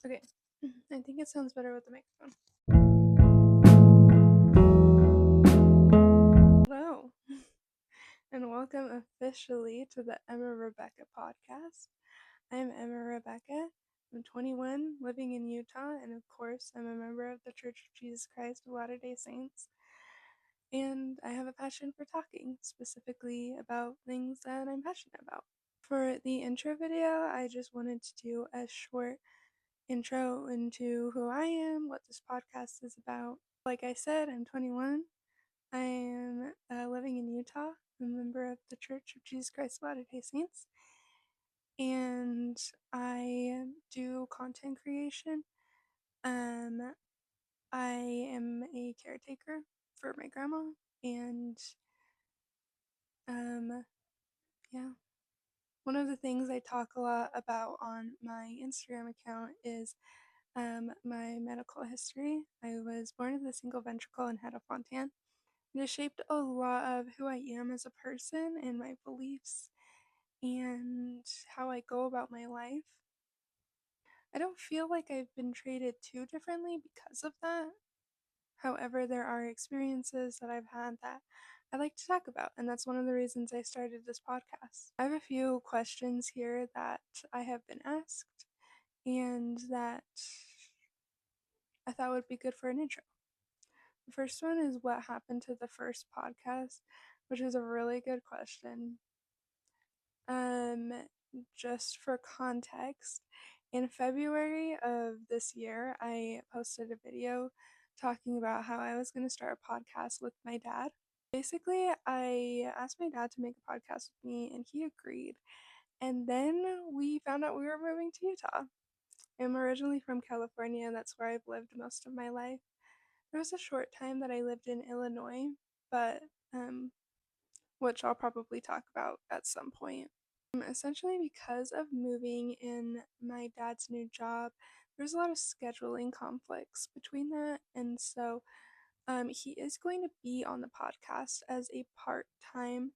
Okay, I think it sounds better with the microphone. Hello, and welcome officially to the Emma Rebekah Podcast. I'm Emma Rebekah. I'm 21, living in Utah, and of course, I'm a member of the Church of Jesus Christ of Latter-day Saints. And I have a passion for talking, specifically about things that I'm passionate about. For the intro video, I just wanted to do a short intro into who I am, what this podcast is about. Like I said, I'm 21. I am living in Utah. I'm a member of the Church of Jesus Christ of Latter-day Saints. And I do content creation. I am a caretaker for my grandma. And yeah. One of the things I talk a lot about on my Instagram account is my medical history. I was born with a single ventricle and had a Fontan. It has shaped a lot of who I am as a person and my beliefs and how I go about my life. I don't feel like I've been treated too differently because of that. However, there are experiences that I've had that I like to talk about, and that's one of the reasons I started this podcast. I have a few questions here that I have been asked and that I thought would be good for an intro. The first one is what happened to the first podcast, which is a really good question. Just for context, in February of this year, I posted a video talking about how I was going to start a podcast with my dad. Basically, I asked my dad to make a podcast with me, and he agreed. And then we found out we were moving to Utah. I'm originally from California, and that's where I've lived most of my life. There was a short time that I lived in Illinois, but which I'll probably talk about at some point. Essentially, because of moving in my dad's new job, there's a lot of scheduling conflicts between that, and so he is going to be on the podcast as a part-time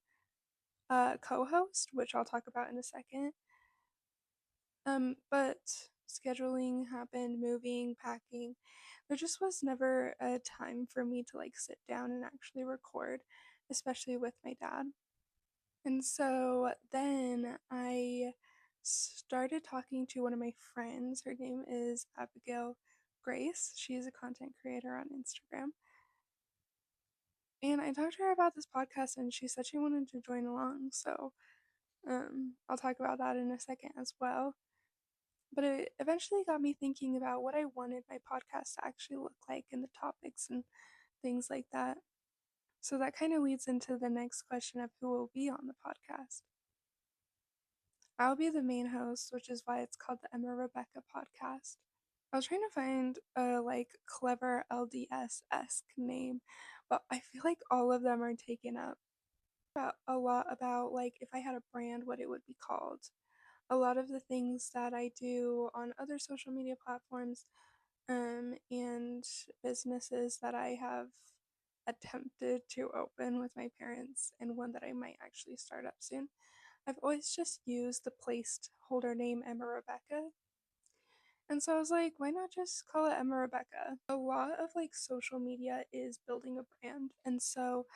co-host, which I'll talk about in a second. But scheduling happened, moving, packing. There just was never a time for me to like sit down and actually record, especially with my dad. And so then I started talking to one of my friends. Her name is Abigail Grace. She's a content creator on Instagram. And I talked to her about this podcast and she said she wanted to join along. So I'll talk about that in a second as well. But it eventually got me thinking about what I wanted my podcast to actually look like and the topics and things like that. So that kind of leads into the next question of who will be on the podcast. I'll be the main host, which is why it's called the Emma Rebekah Podcast. I was trying to find a clever LDS-esque name, but I feel like all of them are taken up. A lot about if I had a brand, what it would be called. A lot of the things that I do on other social media platforms and businesses that I have attempted to open with my parents and one that I might actually start up soon. I've always just used the placeholder name Emma Rebekah. And so I was like, why not just call it Emma Rebekah? A lot of social media is building a brand. And so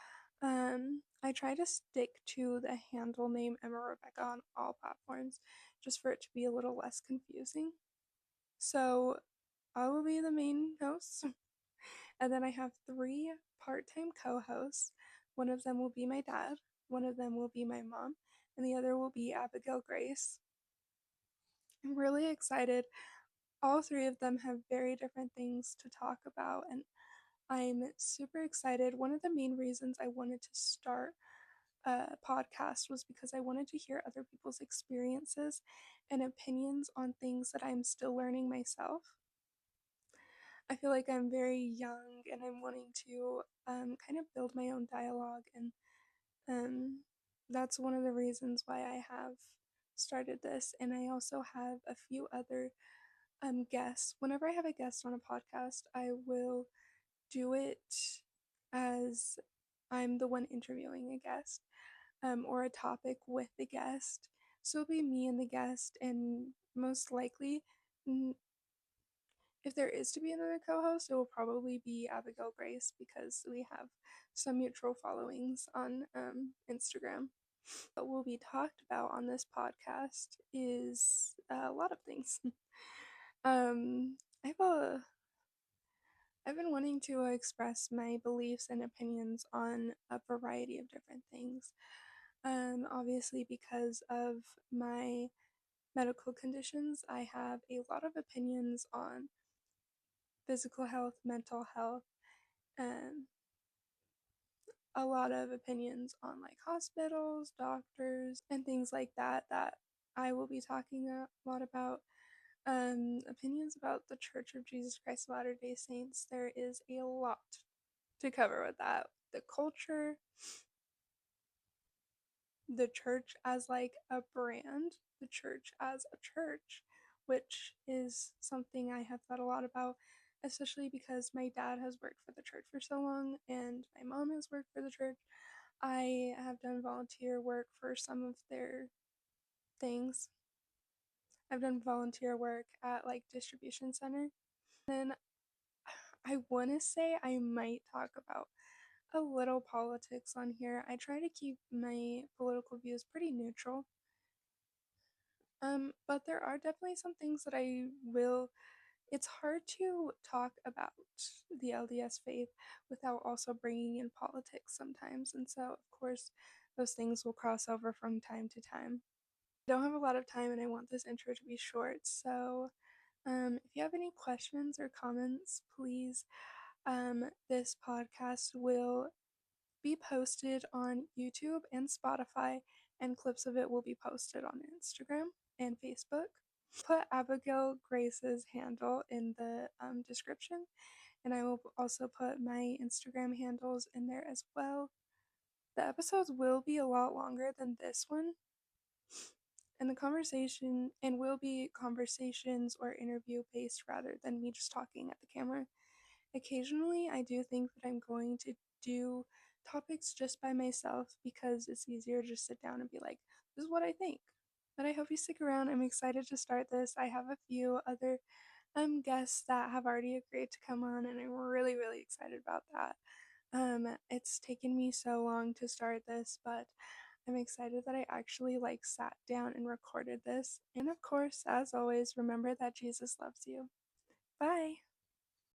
I try to stick to the handle name Emma Rebekah on all platforms just for it to be a little less confusing. So I will be the main host. And then I have 3 part-time co-hosts. One of them will be my dad, one of them will be my mom, and the other will be Abigail Grace. I'm really excited. All 3 of them have very different things to talk about, and I'm super excited. One of the main reasons I wanted to start a podcast was because I wanted to hear other people's experiences and opinions on things that I'm still learning myself. I feel like I'm very young and I'm wanting to kind of build my own dialogue, and that's one of the reasons why I have started this. And I also have a few other guests. Whenever I have a guest on a podcast, I will do it as I'm the one interviewing a guest or a topic with the guest. So it'll be me and the guest, and most likely If there is to be another co-host, it will probably be Abigail Grace because we have some mutual followings on Instagram. What will be talked about on this podcast is a lot of things. um, I've been wanting to express my beliefs and opinions on a variety of different things. Obviously, because of my medical conditions, I have a lot of opinions on physical health, mental health, and a lot of opinions on like hospitals, doctors, and things like that that I will be talking a lot about. Opinions about the Church of Jesus Christ of Latter-day Saints. There is a lot to cover with that. The culture, the church as like a brand, the church as a church, which is something I have thought a lot about, especially because my dad has worked for the church for so long and my mom has worked for the church. I have done volunteer work for some of their things. I've done volunteer work at like distribution center. Then I want to say I might talk about a little politics on here. I try to keep my political views pretty neutral. But there are definitely some things that I will. It's hard to talk about the LDS faith without also bringing in politics sometimes, and so of course those things will cross over from time to time. I don't have a lot of time, and I want this intro to be short, so if you have any questions or comments, please. This podcast will be posted on YouTube and Spotify, and clips of it will be posted on Instagram and Facebook. Put Abigail Grace's handle in the description, and I will also put my Instagram handles in there as well. The episodes will be a lot longer than this one, and the conversation and will be conversations or interview based rather than me just talking at the camera. Occasionally, I do think that I'm going to do topics just by myself because it's easier to just sit down and be like, this is what I think. But I hope you stick around. I'm excited to start this. I have a few other guests that have already agreed to come on, and I'm really, really excited about that. It's taken me so long to start this, but I'm excited that I actually like sat down and recorded this. And of course, as always, remember that Jesus loves you. Bye.